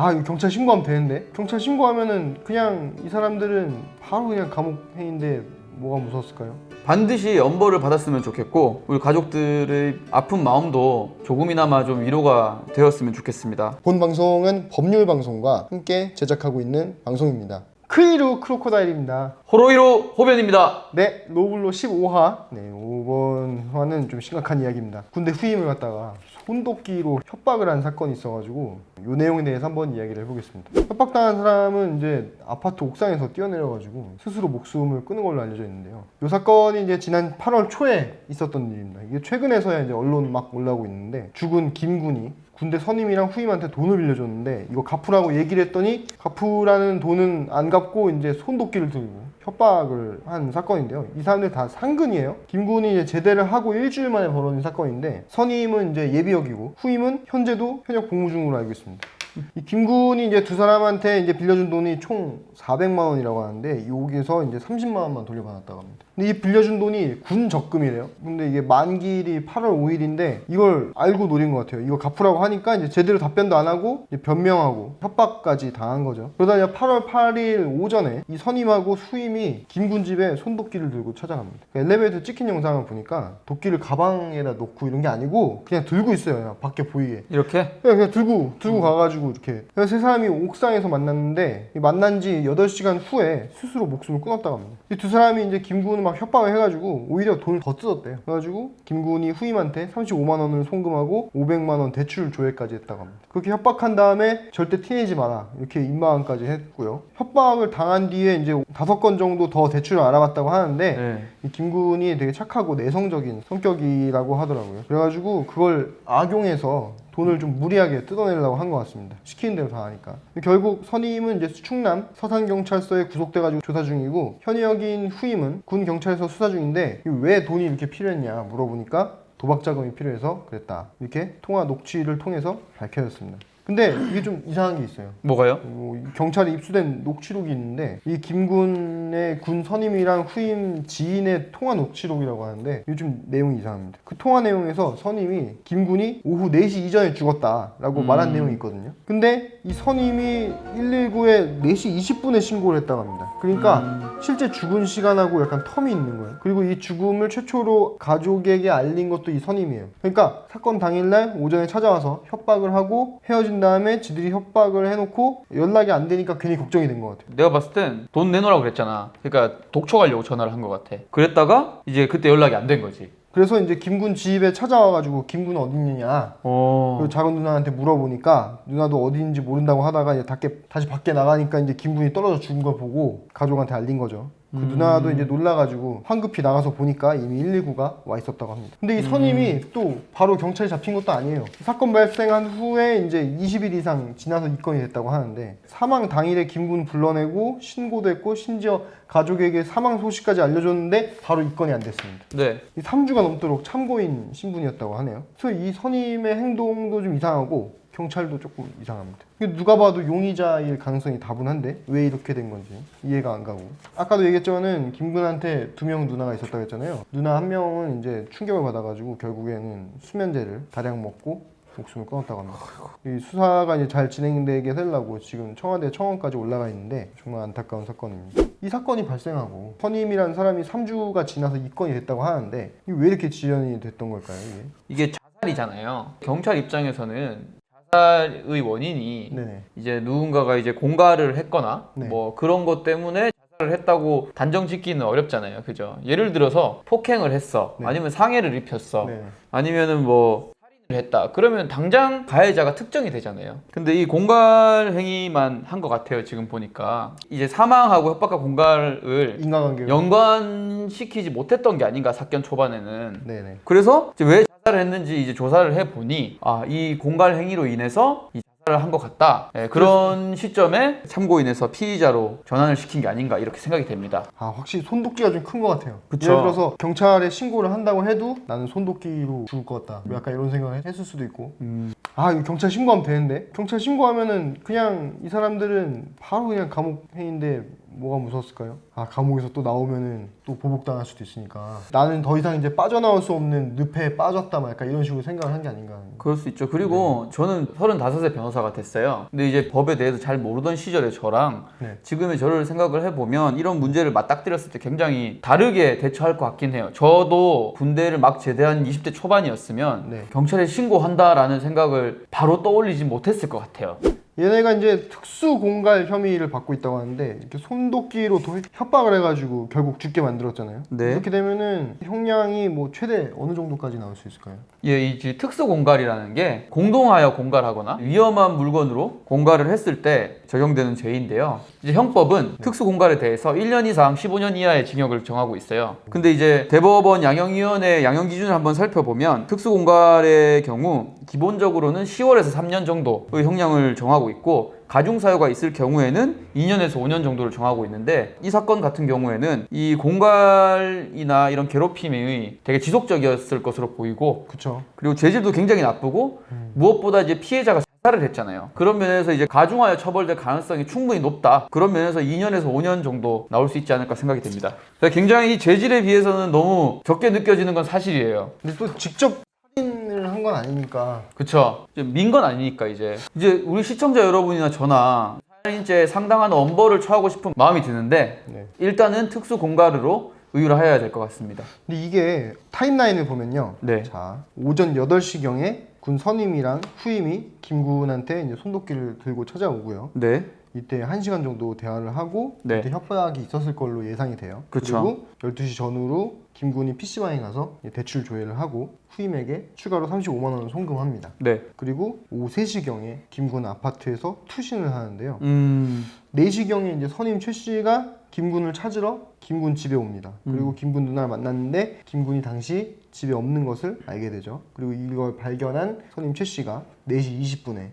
아, 이거 경찰 신고하면 되는데? 경찰 신고하면은 그냥 이 사람들은 바로 그냥 감옥행인데 뭐가 무서웠을까요? 반드시 엄벌을 받았으면 좋겠고 우리 가족들의 아픈 마음도 조금이나마 좀 위로가 되었으면 좋겠습니다. 본 방송은 법률 방송과 함께 제작하고 있는 방송입니다. 크이루 크로코다일입니다. 호로이로 호변입니다. 네, 로블로 15화. 네, 5번 화는 좀 심각한 이야기입니다. 군대 후임을 갖다가 손도끼로 협박을 한 사건이 있어가지고 이 내용에 대해서 한번 이야기를 해보겠습니다. 협박당한 사람은 이제 아파트 옥상에서 뛰어내려가지고 스스로 목숨을 끊은 걸로 알려져 있는데요. 이 사건이 이제 지난 8월 초에 있었던 일입니다. 이게 최근에서야 이제 언론 막 올라오고 있는데 죽은 김군이 군대 선임이랑 후임한테 돈을 빌려줬는데 이거 갚으라고 얘기를 했더니 갚으라는 돈은 안 갚고 이제 손도끼를 들고 협박을 한 사건인데요. 이 사람들 다 상근이에요. 김군이 이제 제대를 하고 일주일 만에 벌어진 사건인데 선임은 이제 예비역이고 후임은 현재도 현역 복무 중으로 알고 있습니다. 이 김군이 이제 두 사람한테 이제 빌려준 돈이 총 400만 원이라고 하는데 여기서 이제 30만 원만 돌려받았다고 합니다. 근데 이 빌려준 돈이 군 적금이래요. 근데 이게 만기일이 8월 5일인데 이걸 알고 노린 것 같아요. 이거 갚으라고 하니까 이제 제대로 답변도 안 하고 이제 변명하고 협박까지 당한 거죠. 그러다 이제 8월 8일 오전에 이 선임하고 후임이 김군 집에 손도끼를 들고 찾아갑니다. 엘리베이터 찍힌 영상을 보니까 도끼를 가방에다 놓고 이런 게 아니고 그냥 들고 있어요. 그냥 밖에 보이게. 이렇게? 그냥 들고 가가지고 이렇게. 그래서 세 사람이 옥상에서 만났는데 만난 지 8시간 후에 스스로 목숨을 끊었다고 합니다. 이 두 사람이 이제 김군을 막 협박을 해가지고 오히려 돈을 더 뜯었대요. 그래가지고 김군이 후임한테 35만 원을 송금하고 500만 원 대출 조회까지 했다고 합니다. 그렇게 협박한 다음에 절대 티내지 마라 이렇게 입마음까지 했고요. 협박을 당한 뒤에 이제 5건 정도 더 대출을 알아봤다고 하는데 네. 이 김군이 되게 착하고 내성적인 성격이라고 하더라고요. 그래가지고 그걸 악용해서 돈을 좀 무리하게 뜯어내려고 한 것 같습니다. 시키는 대로 다 하니까. 결국 선임은 이제 충남 서산경찰서에 구속돼가지고 조사 중이고 현역인 후임은 군경찰서 수사 중인데 왜 돈이 이렇게 필요했냐 물어보니까 도박 자금이 필요해서 그랬다. 이렇게 통화 녹취를 통해서 밝혀졌습니다. 근데 이게 좀 이상한 게 있어요. 뭐가요? 경찰에 입수된 녹취록이 있는데 이 김군의 군 선임이랑 후임 지인의 통화 녹취록이라고 하는데 이게 좀 내용이 이상합니다. 그 통화 내용에서 선임이 김군이 오후 4시 이전에 죽었다라고 말한 내용이 있거든요. 근데 이 선임이 119에 4시 20분에 신고를 했다고 합니다. 그러니까 실제 죽은 시간하고 약간 텀이 있는 거예요. 그리고 이 죽음을 최초로 가족에게 알린 것도 이 선임이에요. 그러니까 사건 당일날 오전에 찾아와서 협박을 하고 헤어진 다음에 지들이 협박을 해놓고 연락이 안 되니까 괜히 걱정이 된 것 같아요. 내가 봤을 땐 돈 내놓으라고 그랬잖아. 그러니까 독촉하려고 전화를 한 것 같아. 그랬다가 이제 그때 연락이 안 된 거지. 그래서 이제 김군 집에 찾아와가지고 김군 어디 있느냐 그리고 작은 누나한테 물어보니까 누나도 어디인지 모른다고 하다가 이제 다시 밖에 나가니까 이제 김군이 떨어져 죽은 걸 보고 가족한테 알린 거죠. 그 누나도 이제 놀라가지고 황급히 나가서 보니까 이미 119가 와 있었다고 합니다. 근데 이 선임이 또 바로 경찰에 잡힌 것도 아니에요. 사건 발생한 후에 이제 20일 이상 지나서 입건이 됐다고 하는데 사망 당일에 김군 불러내고 신고됐고 심지어 가족에게 사망 소식까지 알려줬는데 바로 입건이 안 됐습니다. 네. 3주가 넘도록 참고인 신분이었다고 하네요. 그래서 이 선임의 행동도 좀 이상하고 경찰도 조금 이상합니다. 누가 봐도 용의자일 가능성이 다분한데 왜 이렇게 된 건지 이해가 안 가고. 아까도 얘기했지만은 김군한테 2명 누나가 있었다고 했잖아요. 누나 한 명은 이제 충격을 받아가지고 결국에는 수면제를 다량 먹고 목숨을 끊었다고 합니다. 이 수사가 이제 잘 진행되게 하려고 지금 청와대 청원까지 올라가 있는데 정말 안타까운 사건입니다. 이 사건이 발생하고 선임이라는 사람이 3주가 지나서 입건이 됐다고 하는데 이게 왜 이렇게 지연이 됐던 걸까요? 이게 자살이잖아요. 경찰 입장에서는 자살의 원인이 네네. 이제 누군가가 이제 공갈을 했거나 네. 뭐 그런 것 때문에 자살을 했다고 단정 짓기는 어렵잖아요. 그죠? 예를 들어서 폭행을 했어. 네. 아니면 상해를 입혔어. 네. 아니면은 뭐 살인을 했다. 그러면 당장 가해자가 특정이 되잖아요. 근데 이 공갈 행위만 한 것 같아요. 지금 보니까 이제 사망하고 협박과 공갈을 인과관계가 연관시키지 못했던 게 아닌가 사건 초반에는. 네네. 그래서 이제 왜 자살을 했는지 이제 조사를 해보니 이 공갈 행위로 인해서 이 자살을 한 것 같다. 그런 시점에 참고인에서 피의자로 전환을 시킨 게 아닌가 이렇게 생각이 됩니다. 확실히 손도끼가 좀 큰 것 같아요. 그쵸. 예를 들어서 경찰에 신고를 한다고 해도 나는 손도끼로 죽을 것 같다. 약간 이런 생각을 했을 수도 있고. 이거 경찰 신고하면 되는데? 경찰 신고하면은 그냥 이 사람들은 바로 그냥 감옥행인데 뭐가 무서웠을까요? 아, 감옥에서 또 나오면은 또 보복당할 수도 있으니까 나는 더 이상 이제 빠져나올 수 없는 늪에 빠졌다 막 약간 이런 식으로 생각을 한 게 아닌가. 그럴 수 있죠. 그리고 저는 35세 변호사가 됐어요. 근데 이제 법에 대해서 잘 모르던 시절에 저랑 네. 지금의 저를 생각을 해보면 이런 문제를 맞닥뜨렸을 때 굉장히 다르게 대처할 것 같긴 해요. 저도 군대를 막 제대한 20대 초반이었으면 네. 경찰에 신고한다라는 생각을 바로 떠올리지 못했을 것 같아요. 얘네가 이제 특수공갈 혐의를 받고 있다고 하는데 이렇게 손도끼로 협박을 해가지고 결국 죽게 만들었잖아요. 네. 이렇게 되면은 형량이 뭐 최대 어느 정도까지 나올 수 있을까요? 예, 이 특수공갈이라는 게 공동하여 공갈하거나 위험한 물건으로 공갈을 했을 때 적용되는 죄인데요. 이제 형법은 특수공갈에 대해서 1년 이상 15년 이하의 징역을 정하고 있어요. 근데 이제 대법원 양형위원회 양형 기준을 한번 살펴보면 특수공갈의 경우 기본적으로는 10월에서 3년 정도의 형량을 정하고 있고 가중사유가 있을 경우에는 2년에서 5년 정도를 정하고 있는데 이 사건 같은 경우에는 이 공갈이나 이런 괴롭힘이 되게 지속적이었을 것으로 보이고 그쵸. 그리고 죄질도 굉장히 나쁘고 무엇보다 이제 피해자가 자살을 했잖아요. 그런 면에서 이제 가중하여 처벌될 가능성이 충분히 높다. 그런 면에서 2년에서 5년 정도 나올 수 있지 않을까 생각이 됩니다. 굉장히 죄질에 비해서는 너무 적게 느껴지는 건 사실이에요. 근데 또 직접 살인을 한 건 아니니까. 그쵸. 민 건 아니니까 이제 우리 시청자 여러분이나 저나 살인죄에 상당한 엄벌을 처하고 싶은 마음이 드는데 네. 일단은 특수공갈으로 의율해야 될 것 같습니다. 근데 이게 타임라인을 보면요. 네. 자, 오전 8시경에 군 선임이랑 후임이 김군한테 이제 손도끼를 들고 찾아오고요. 네. 이때 1시간 정도 대화를 하고 네. 이때 협박이 있었을 걸로 예상이 돼요. 그쵸. 그리고 12시 전후로 김군이 PC방에 가서 대출 조회를 하고 후임에게 추가로 35만 원을 송금합니다. 네. 그리고 오후 3시경에 김군 아파트에서 투신을 하는데요. 4시경에 이제 선임 최 씨가 김군을 찾으러 김군 집에 옵니다. 그리고 김군 누나를 만났는데 김군이 당시 집에 없는 것을 알게 되죠. 그리고 이걸 발견한 선임 최 씨가 4시 20분에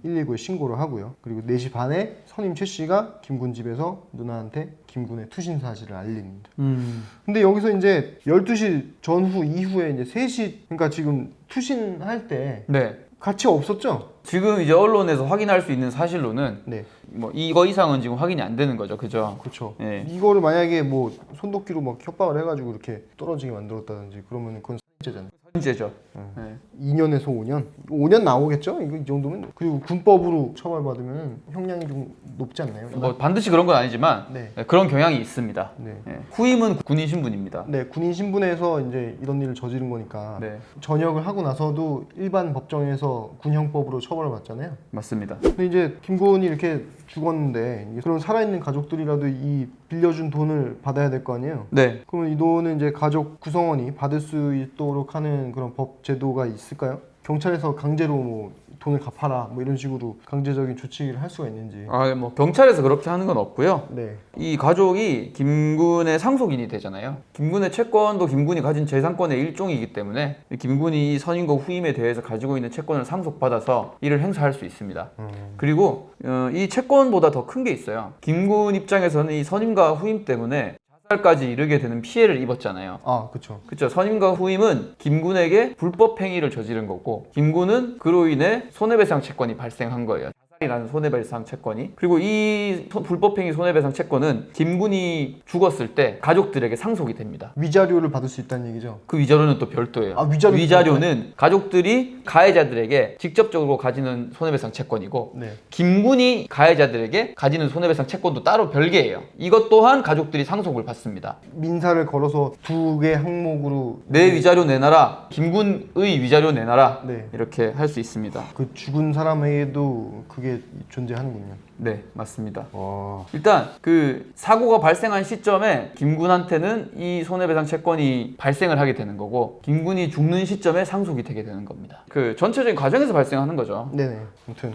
119에 신고를 하고요. 그리고 4시 반에 선임 최 씨가 김군 집에서 누나한테 김군의 투신 사실을 알립니다. 근데 여기서 이제 12시 전후 이후에 이제 3시 그러니까 지금 투신할 때 네. 같이 없었죠? 지금 이제 언론에서 확인할 수 있는 사실로는 네. 뭐 이거 이상은 지금 확인이 안 되는 거죠. 그죠? 그렇죠. 네. 이거를 만약에 뭐 손도끼로 막 협박을 해가지고 이렇게 떨어지게 만들었다든지 그러면 그건 살인죄잖아요. 살인죄죠. 네. 2년에서 5년? 5년 나오겠죠? 이거 이 정도면. 그리고 군법으로 처벌받으면 형량이 좀 높지 않나요? 뭐 반드시 그런 건 아니지만 네. 그런 경향이 있습니다. 네. 네. 후임은 군인 신분입니다. 네, 군인 신분에서 이제 이런 일을 저지른 거니까 네. 전역을 하고 나서도 일반 법정에서 군형법으로 처벌을 받잖아요. 맞습니다. 근데 이제 김군이 이렇게 죽었는데 그런 살아있는 가족들이라도 이 빌려준 돈을 받아야 될 거 아니에요? 네. 그러면 이 돈은 이제 가족 구성원이 받을 수 있도록 하는 그런 법 제도가 있을까요? 경찰에서 강제로 뭐 돈을 갚아라 뭐 이런 식으로 강제적인 조치를 할 수가 있는지. 뭐 경찰에서 그렇게 하는 건 없고요. 네. 이 가족이 김군의 상속인이 되잖아요. 김군의 채권도 김군이 가진 재산권의 일종이기 때문에 김군이 선임과 후임에 대해서 가지고 있는 채권을 상속받아서 이를 행사할 수 있습니다. 그리고 이 채권보다 더 큰 게 있어요. 김군 입장에서는 이 선임과 후임 때문에 자살까지 이르게 되는 피해를 입었잖아요. 아, 그렇죠. 그렇죠. 선임과 후임은 김군에게 불법 행위를 저지른 거고 김군은 그로 인해 손해배상 채권이 발생한 거예요. 자살이라는 손해배상 채권이. 그리고 이 불법 행위 손해배상 채권은 김군이 죽었을 때 가족들에게 상속이 됩니다. 위자료를 받을 수 있다는 얘기죠. 그 위자료는 또 별도예요. 아, 위자료는 가족들이 가해자들에게 직접적으로 가지는 손해배상 채권이고 네. 김군이 가해자들에게 가지는 손해배상 채권도 따로 별개예요. 이것 또한 가족들이 상속을 받습니다. 민사를 걸어서 두 개 항목으로 내 위자료 내놔라, 김군의 위자료 내놔라, 네. 이렇게 할 수 있습니다. 그 죽은 사람에게도 그게 존재하는군요. 네, 맞습니다. 와. 일단 그 사고가 발생한 시점에 김군한테는 이 손해배상 채권이 발생을 하게 되는 거고 김군이 죽는 시점에 상속이 되게 되는 겁니다. 그 전체적인 과정에서 발생하는 거죠. 네네. 아무튼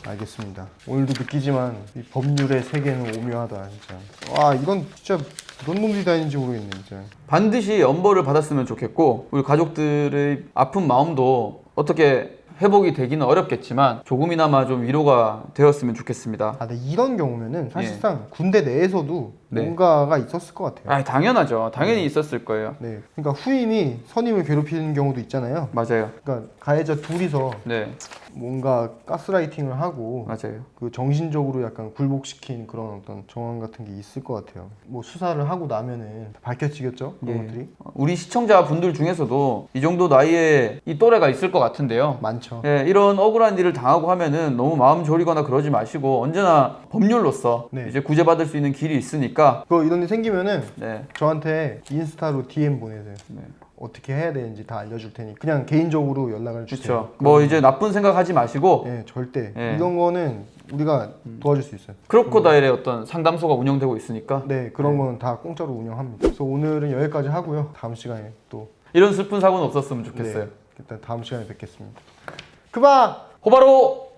알겠습니다. 오늘도 느끼지만 이 법률의 세계는 오묘하다 진짜. 와, 이건 진짜 그런 놈들이 다 있는지 모르겠네 진짜. 반드시 엄벌을 받았으면 좋겠고 우리 가족들의 아픈 마음도 어떻게 회복이 되기는 어렵겠지만 조금이나마 좀 위로가 되었으면 좋겠습니다. 아, 근데 이런 경우면은 사실상 군대 내에서도 네. 뭔가가 있었을 것 같아요. 아, 당연하죠. 당연히 있었을 거예요. 네, 그러니까 후임이 선임을 괴롭히는 경우도 있잖아요. 맞아요. 그러니까 가해자 둘이서 네, 뭔가 가스라이팅을 하고 맞아요. 그 정신적으로 약간 굴복시킨 그런 어떤 정황 같은 게 있을 것 같아요. 뭐 수사를 하고 나면은 밝혀지겠죠, 그런 예. 것들이 우리 시청자분들 중에서도 이 정도 나이에 이 또래가 있을 것 같은데요. 많죠. 예, 이런 억울한 일을 당하고 하면은 너무 마음 졸이거나 그러지 마시고 언제나 법률로서 네. 이제 구제받을 수 있는 길이 있으니까 그거 이런 일 생기면은 네, 저한테 인스타로 DM 보내세요. 네. 어떻게 해야 되는지 다 알려줄 테니 그냥 개인적으로 연락을 주세요. 그렇죠. 뭐 이제 나쁜 생각하지 마시고 네, 절대 예. 이런 거는 우리가 도와줄 수 있어요. 크로코다일의 어떤 상담소가 운영되고 있으니까 네, 그런 거는 다 공짜로 운영합니다. 그래서 오늘은 여기까지 하고요. 다음 시간에 또 이런 슬픈 사고는 없었으면 좋겠어요. 네, 일단 다음 시간에 뵙겠습니다. 그바! 호바로